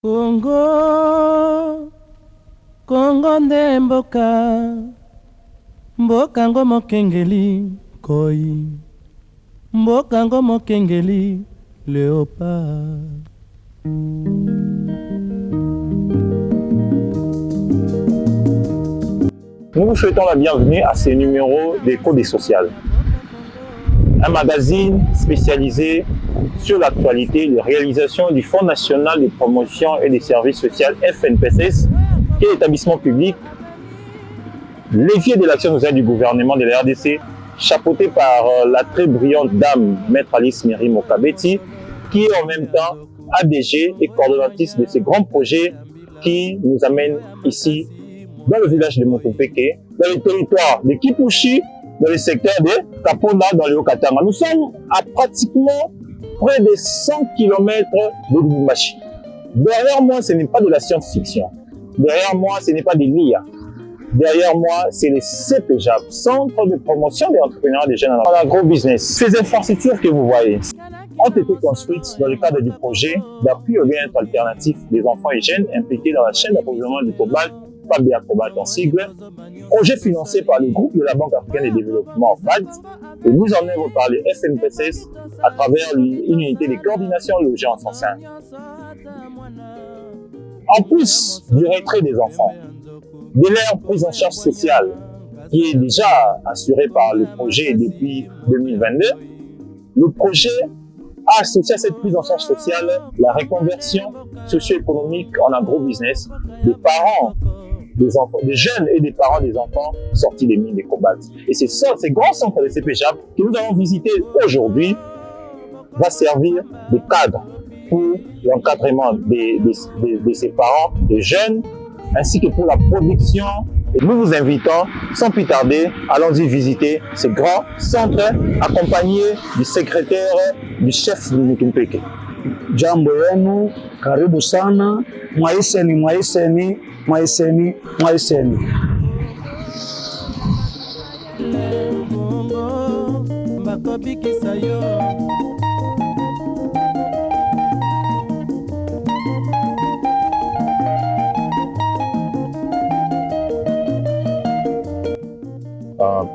Congo, Congo nde mboka, mboka ngo mokengeli koi, mboka ngo mokengeli léopard. Nous vous souhaitons la bienvenue à ce numéro d'Écho des Sociales, un magazine spécialisé sur l'actualité, les réalisations du Fonds national de promotion et des services sociaux FNPSS, qui est l'établissement public, l'évier de l'action sociale du gouvernement de la RDC, chapeauté par la très brillante dame Maître Alice Myri Mokabeti, qui est en même temps ADG et coordonnatrice de ces grands projets qui nous amènent ici dans le village de Montopeke, dans le territoire de Kipushi, dans le secteur de Kapona, dans le Haut-Katanga. Nous sommes à pratiquement près de 100 km de Lubumbashi. Derrière moi, ce n'est pas de la science-fiction. Derrière moi, ce n'est pas des LIA. Derrière moi, c'est le CPJAB, Centre de promotion des entrepreneurs des jeunes dans l'agro-business. Ces infrastructures que vous voyez ont été construites dans le cadre du projet d'appui au bien-être alternatif des enfants et jeunes impliqués dans la chaîne d'approvisionnement du cobalt, Fabia Cobalt en sigle, projet financé par le groupe de la Banque africaine de développement BAD et mis en œuvre par le FNPSS à travers une unité de coordination logée en son sein. En plus du retrait des enfants, de leur prise en charge sociale qui est déjà assurée par le projet depuis 2022, le projet a associé à cette prise en charge sociale la reconversion socio-économique en agro-business des parents des enfants, des jeunes et des parents des enfants sortis des mines de cobalt. Et c'est ça, ces grands centres de CPJAB que nous allons visiter aujourd'hui va servir de cadre pour l'encadrement de ces parents, des jeunes, ainsi que pour la production. Et nous vous invitons, sans plus tarder, allons-y visiter ce grand centre accompagné du secrétaire du chef de Montopeke. Jambo yenu, karibu sana, mwaiseni, mwaiseni, mwaiseni, mwaiseni.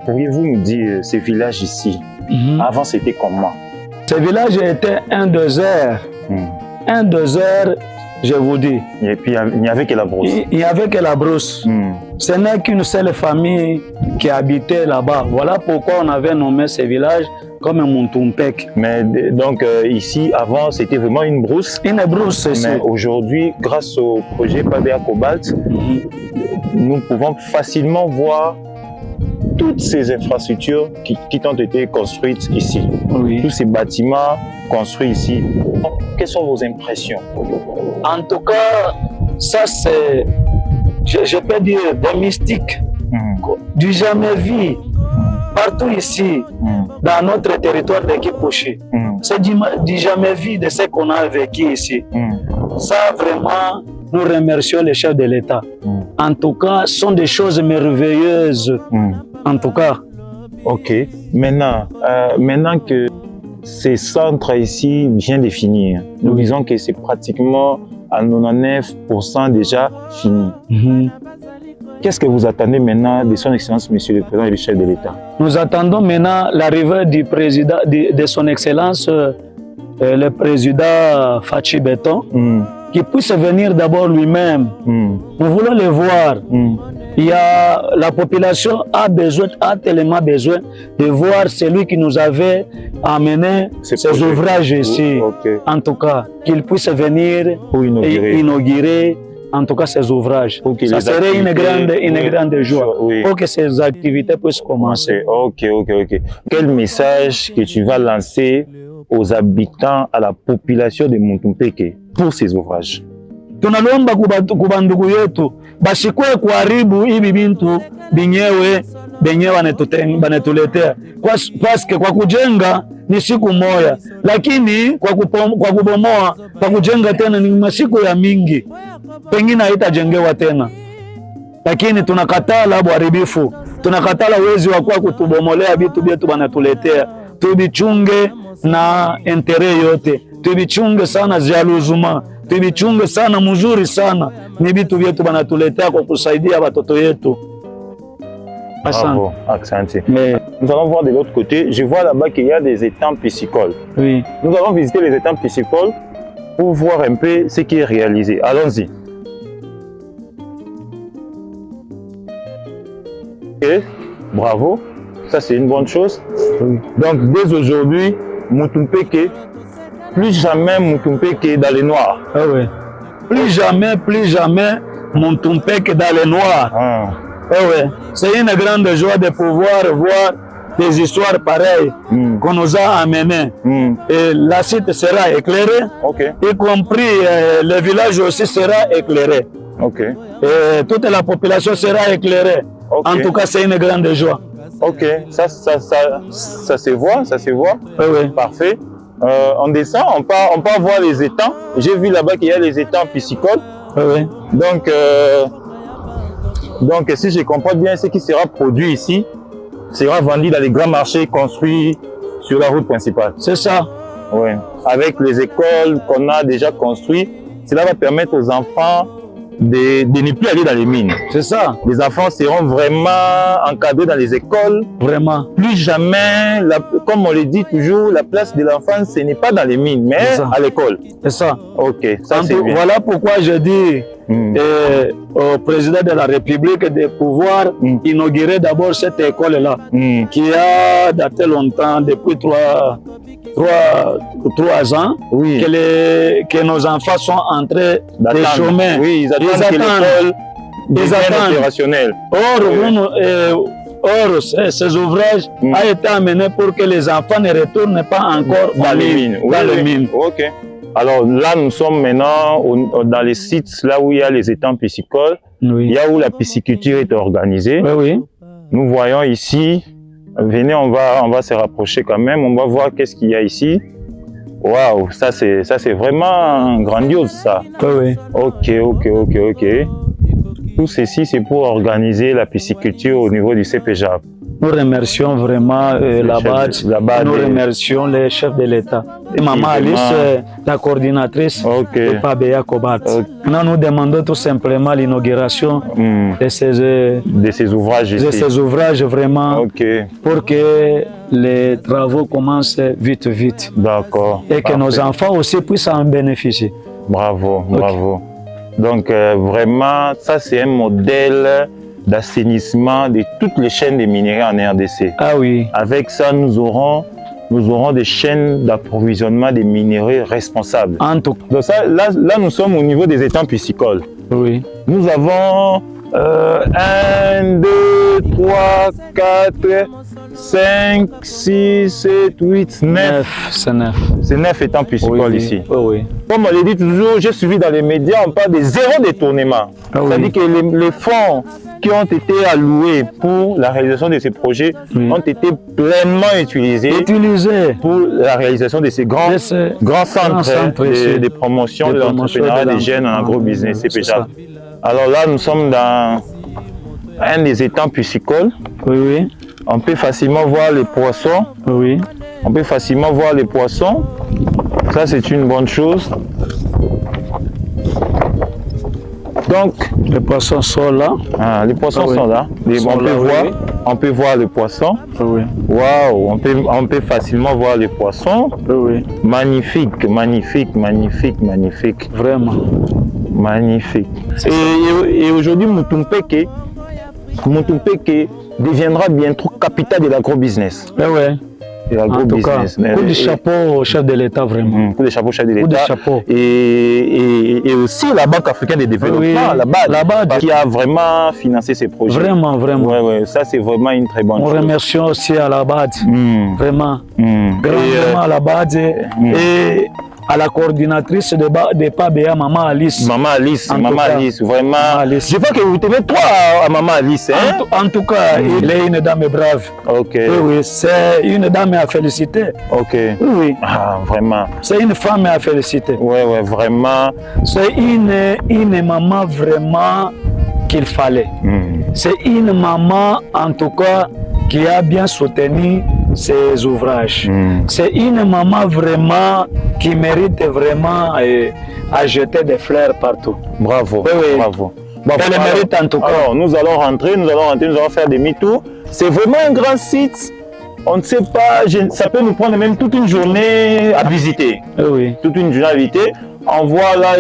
Pourriez-vous nous dire ce village ici, avant c'était comment? Ce village était un désert. Un désert, je vous dis. Et puis il n'y avait que la brousse. Il n'y avait que la brousse. Ce n'est qu'une seule famille qui habitait là-bas. Voilà pourquoi on avait nommé ce village comme Montopeke. Mais donc ici, avant, c'était vraiment une brousse. Une brousse, mais aujourd'hui, grâce au projet Fabia Cobalt, nous pouvons facilement voir toutes ces infrastructures qui ont été construites ici. Oui. Tous ces bâtiments construits ici. Quelles sont vos impressions? En tout cas, ça c'est, je peux dire, des mystiques, du jamais vu, partout ici, dans notre territoire de Kipushi. C'est du jamais vu de ce qu'on a vécu ici. Ça vraiment, nous remercions les chefs de l'État. En tout cas, ce sont des choses merveilleuses. En tout cas. Ok. Maintenant, maintenant que ces centres ici viennent de finir, nous disons que c'est pratiquement à 99% déjà fini. Qu'est-ce que vous attendez maintenant de son Excellence, Monsieur le Président et le chef de l'État? Nous attendons maintenant l'arrivée du président, de son Excellence, le président Fachi Beton, qui puisse venir d'abord lui-même. Nous voulons le voir. Il y a, la population a tellement besoin de voir celui qui nous avait amené ces ouvrages ici. En tout cas, qu'il puisse venir pour inaugurer en tout cas ces ouvrages. Ça serait une grande joie pour que ces activités puissent commencer. Ok. Quel message que tu vas lancer aux habitants, à la population de Montopeke pour ces ouvrages? Tunalomba kubandugu yetu bashikwe kuharibu hivi bintu benyewe wanatuletea, paske kwa kujenga ni siku moja, lakini kwa kubomoa, kwa kujenga tena ni masiku ya mingi, pengine haitajengewa tena. Lakini tunakatala uharibifu, tunakatala wezi wa kwa kutubomolea vitu vyetu wanatuletea. Tubichunge na entere yote, tubichunge sana jaluzuma, tubichunge sana mzuri sana, ni vitu vyetu banatuletea kwa kusaidia watoto yetu. Bravo, Accenti. Mais nous allons voir de l'autre côté. Je vois là-bas qu'il y a des étangs piscicoles. Oui. Nous allons visiter les étangs piscicoles pour voir un peu ce qui est réalisé. Allons-y. Ok, bravo. Ça, c'est une bonne chose. Oui. Donc, dès aujourd'hui, Mutumpeke, plus jamais Mutumpeke dans les noirs. Ah oui. Plus jamais Mutumpeke dans les noirs. Ah. Ah ouais. C'est une grande joie de pouvoir voir des histoires pareilles qu'on nous a amenées. Et la site sera éclairée, y compris le village aussi sera éclairé. Et toute la population sera éclairée. En tout cas, c'est une grande joie. Ok, ça se voit, ça se voit. Oui. Parfait. On descend, on part voir les étangs. J'ai vu là-bas qu'il y a les étangs piscicoles. Oui. Donc, si je comprends bien, ce qui sera produit ici sera vendu dans les grands marchés construits sur la route principale. C'est ça. Oui. Avec les écoles qu'on a déjà construites, cela va permettre aux enfants de ne plus aller dans les mines. C'est ça. Les enfants seront vraiment encadrés dans les écoles. Vraiment. Plus jamais, comme on le dit toujours, la place de l'enfant, ce n'est pas dans les mines, mais à l'école. C'est ça. Ok, ça c'est bien. Voilà pourquoi je dis au président de la République de pouvoir inaugurer d'abord cette école-là, qui a daté longtemps, depuis 3 ans, que nos enfants sont en train de chômer. Oui, ils attendent que l'école devienne opérationnelle. Or, ces ouvrages ont été amenés pour que les enfants ne retournent pas encore dans les mines. Ok. Alors là, nous sommes maintenant dans les sites là où il y a les étangs piscicoles, il y a où la pisciculture est organisée. Nous voyons ici, venez, on va se rapprocher quand même, on va voir qu'est-ce qu'il y a ici. Waouh, ça c'est vraiment grandiose ça. Ok. Tout ceci, c'est pour organiser la pisciculture au niveau du CPJAP. Nous remercions vraiment la BAD, nous remercions les chefs de l'État. Et Maman Alice, la coordinatrice de PABEA Kobat. Nous demandons tout simplement l'inauguration de ces ouvrages ici. De ces ouvrages vraiment pour que les travaux commencent vite. D'accord. Et que nos enfants aussi puissent en bénéficier. Bravo. Donc vraiment, ça c'est un modèle d'assainissement de toutes les chaînes de minerais en RDC. Ah oui. Avec ça, nous aurons des chaînes d'approvisionnement des minerais responsables. En tout cas. Donc ça, là, nous sommes au niveau des étangs piscicoles. Oui. Nous avons 1, 2, 3, 4, 5, 6, 7, 8, 9. C'est 9. C'est 9 étangs piscicoles ici. Oui. Comme on le dit toujours, j'ai suivi dans les médias, on parle de zéro détournement. C'est-à-dire que les fonds qui ont été alloués pour la réalisation de ces projets ont été pleinement utilisés pour la réalisation de ces grands centres de promotion de l'entrepreneuriat des jeunes en agro-business, CPJAP. Alors là, nous sommes dans un des étangs piscicoles. Oui. On peut facilement voir les poissons. Oui. On peut facilement voir les poissons. Ça, c'est une bonne chose. Donc, les poissons sont là. Les poissons sont là. On peut voir les poissons. Waouh, on peut facilement voir les poissons. Magnifique. Vraiment. Magnifique. Et aujourd'hui, Mutumpeke deviendra bientôt capitale de l'agro-business. En tout cas, coup de chapeau au chef de l'État, vraiment. Coup de chapeau au chef de l'État. Et aussi la Banque africaine de développement, la BAD, qui a vraiment financé ces projets. Vraiment. Ça, c'est vraiment une très bonne chose. On remercie aussi à la BAD, vraiment. Grandement à la BAD. Et à la coordinatrice de PABEA, Maman Alice. Maman Alice, vraiment. Je vois que vous tenez toi à Maman Alice. Hein? En tout cas, elle est une dame brave. Oui, c'est une dame à féliciter. Oui. Ah, vraiment. C'est une femme à féliciter. Oui, vraiment. C'est une maman vraiment qu'il fallait. C'est une maman, en tout cas, qui a bien soutenu ces ouvrages. C'est une maman vraiment qui mérite vraiment à jeter des fleurs partout. Bravo, Oui, oui. bravo. Bon, elle le mérite en tout cas. Alors, nous allons rentrer, nous allons faire des demi-tours. C'est vraiment un grand site. On ne sait pas, ça peut nous prendre même toute une journée à visiter. Oui. Toute une journée à visiter. On voit là,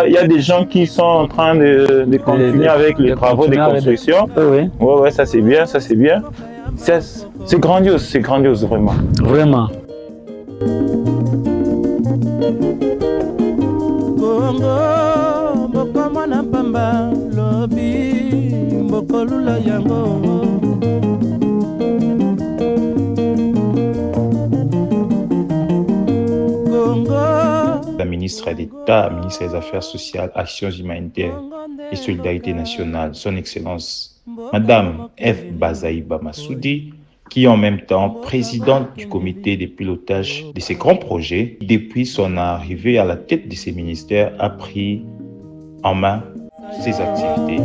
il y a des gens qui sont en train de continuer avec les travaux de construction. Oui. Ouais, ça c'est bien, ça c'est bien. C'est grandiose vraiment. Vraiment. Congo, mboko mwana pamba, lobi, mboko lula yango. La ministre d'État, ministre des Affaires sociales, Actions humanitaires et Solidarité nationale, son Excellence, Madame F. Bazaïba Massoudi, qui est en même temps présidente du comité de pilotage de ces grands projets, depuis son arrivée à la tête de ces ministères, a pris en main ces activités.